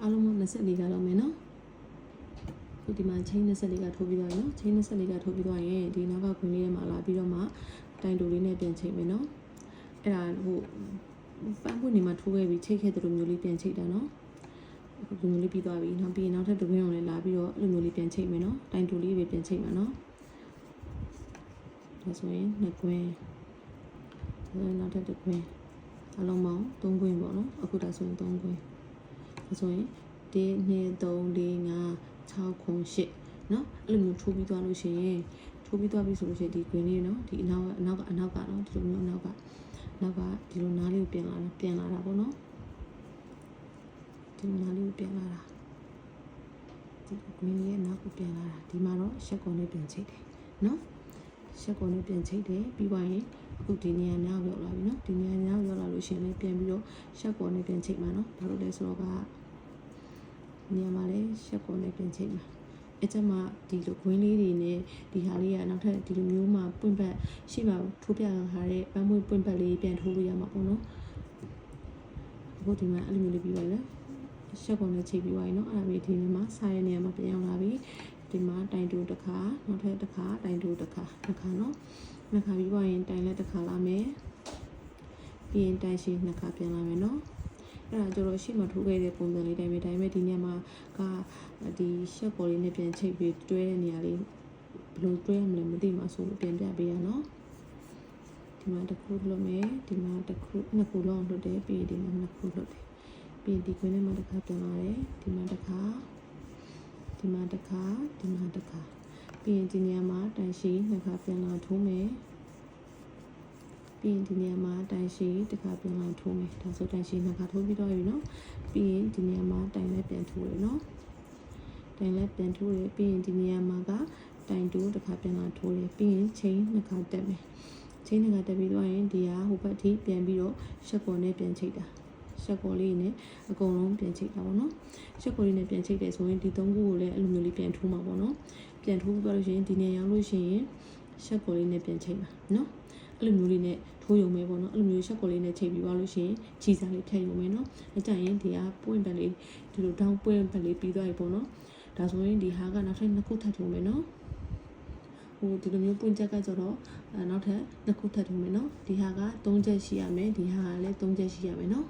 အားလုံးပေါင်း24ကလောက်မယ်နော်ခုဒီမှာ chain 24ကထိုးပြီးသွားပြီနော် chain 24ကထိုးပြီးသွားရင်ဒီနောက်ကခွင်လေးထဲမှာလာပြီးတော့မှတိုင်တိုလေးနဲ့ပြန်ချိတ်မယ်နော်အဲ့ဒါဟိုပန်းပွင့်နေမှာထိုးခဲ့ပြီးချိတ်ခဲ့တဲ့လိုမျိုးလေးပြန်ချိတ်တာနော်အခုလိုမျိုးလေးပြီးသွားပြီနောက်ပြီးရင်နောက်ထပ်တစ်ခွင်အောင်လည်းလာပြီးတော့အဲ့လိုမျိုးလေးပြန်ချိတ်မယ်နော်တိုင်တိုလေးပဲပြန်ချိတ်မှာနော်ဒါဆိုရင်2ခွင်နောက်ထပ်တစ်ခွင်အလုံးပေါင်း3ခွင်ပေါ့နော်အခုဒါဆိုရင်3ခွင်ဒါဆိုရင်1 2 3 4 5 6ခွင်8နော်အဲ့လိုမျိုးထိုးပြီးသွားလို့ရှိရင်ထိုးပြီးသွားပြီဆိုလို့ရှိရင်ဒီခွင်လေးနော်ဒီအနောက်ကနော်ဒီလိုမျိုးနောက်ကဒီလိုနားလေးကိုပြန်လာတာပေါ့နော်ဒီလိုနားလေးကိုပြန်လာတာဒီခွင်လေးရဲ့နောက်ကိုပြန်လာတာဒီမှာတော့ရှက်ကွန်နဲ့ပြန်ချိတ်တယ်နော်ရှက်ကွန်နဲ့ပြန်ချိတ်တယ်ပြီးသွားရင်အခုဒီနေရာနောက်ရောက်လာပြီနော်ဒီနေရာနောက်ရောက်လာလို့ရှိရင်လည်းပြန်ပြီးတော့ရှက်ကွန်နဲ့ပြန်ချိတ်မှာနော်ဘာလို့လဲဆိုတော့ကနေရာမှာလည်းရှက်ကွန်နဲ့ပြန်ချိတ်မှာအဲ့ကျမှဒီလိုခွင်းလေးတွေနဲ့ဒီဟာလေးကနောက်ထပ်ဒီလိုမျိုးမှပွင့်ပတ်ရှိမှထိုးပြထားတဲ့ပန်းပွင့်ပွင့်ပတ်လေးပြန်ထိုးလို့ရမှာပေါ့နော်အခုဒီမှာအဲ့လိုမျိုးလေးပြီးပါလေရှက်ကွန်နဲ့ချိတ်ပြီးသွားပြီနော်အဲ့ဒါပြီးဒီနေရာမှာစားရနေရာမှာပြန်ရောက်လာပြီဒီမှာတိုင်တိုတစ်ခါနောက်ထပ်တစ်ခါတိုင်တိုတစ်ခါနော်နှစ်ခါပြီးသွားရင်တိုင်လက်တစ်ခါလာမယ်ပြီးရင်တိုင်ရှိနှစ်ခါပြန်လာမယ်နော်အဲ့ဒါကျတော့ရှေ့မှာထိုးခဲ့တဲ့ပုံစံလေးတိုင်းပဲဒီနေရာမှာကဒီရှက်ပေါ်လေးနဲ့ပြန်ချိတ်ပြီးတွဲတဲ့နေရာလေးဘယ်လိုတွဲရမလဲမသိမှဆိုလို့ပြန်ပြပေးရနော်ဒီမှာတစ်ခုလွတ်မယ်ဒီမှာတစ်ခုနှစ်ခုလုံးလွတ်တယ်ပြီးဒီမှာနှစ်ခုလွတ်တယ်ပြီးဒီခွင်းထဲမှာတစ်ခါပြန်လာတယ်ဒီမှာတစ်ခါပြီးရင်ဒီနေရာမှာတိုင်ရှိနှစ်ခါပြန်လာထိုးမယ်ပြီးရင်ဒီနေရာမှာတိုင်ရှိတစ်ခါပြန်လာထိုးမယ်ဒါဆိုတိုင်ရှိနှစ်ခါထိုးပြီးတော့ပြီနော်ပြီးရင်ဒီနေရာမှာတိုင်လက်ပြန်ထိုးတယ်နော်တိုင်လက်ပြန်ထိုးတယ်ပြီးရင်ဒီနေရာမှာကတိုင်တိုးတစ်ခါပြန်လာထိုးတယ်ပြီးရင်ချိန်နှစ်ခါတက်မယ်ချိန်နှစ်ခါတက်ပြီးတော့ရင်ဒီဟာဟိုဘက်ထိပြန်ပြီးတော့ရှက်ပေါ်နဲ့ပြန်ချိတ်တာရှက်ကော်လေးနဲ့အကုန်လုံးပြန်ချိတ်တာပေါ့နော်ရှက်ကော်လေးနဲ့ပြန်ချိတ်တယ်ဆိုရင်ဒီ3ခုကိုလည်းအဲ့လိုမျိုးလေးပြန်ထိုးမှာပေါ့နော်ပြန်ထိုးပြီးတော့လို့ရှိရင်ဒီနေရာရောက်လို့ရှိရင်ရှက်ကော်လေးနဲ့ပြန်ချိတ်မှာနော်အဲ့လိုမျိုးလေးနဲ့ထိုးရုံပဲပေါ့နော်အဲ့လိုမျိုးရှက်ကော်လေးနဲ့ချိတ်ပြီးသွားလို့ရှိရင်ခြေစားလေးထည့်ရုံပဲနော်အကြရင်ဒီဟာပွင့်ပတ်လေးဒီလိုတောင်းပွင့်ပတ်လေးပြီးသွားပြီပေါ့နော်ဒါဆိုရင်ဒီဟာကနောက်ထပ်2ခုထပ်ထိုးမယ်နော်ဟိုဒီလိုမျိုးပွင့်ချက်ကကျတော့နောက်ထပ်2ခုထပ်ထိုးမယ်နော်ဒီဟာက3ချက်ရှိရမယ်ဒီဟာကလည်း3ချက်ရှိရမယ်နော်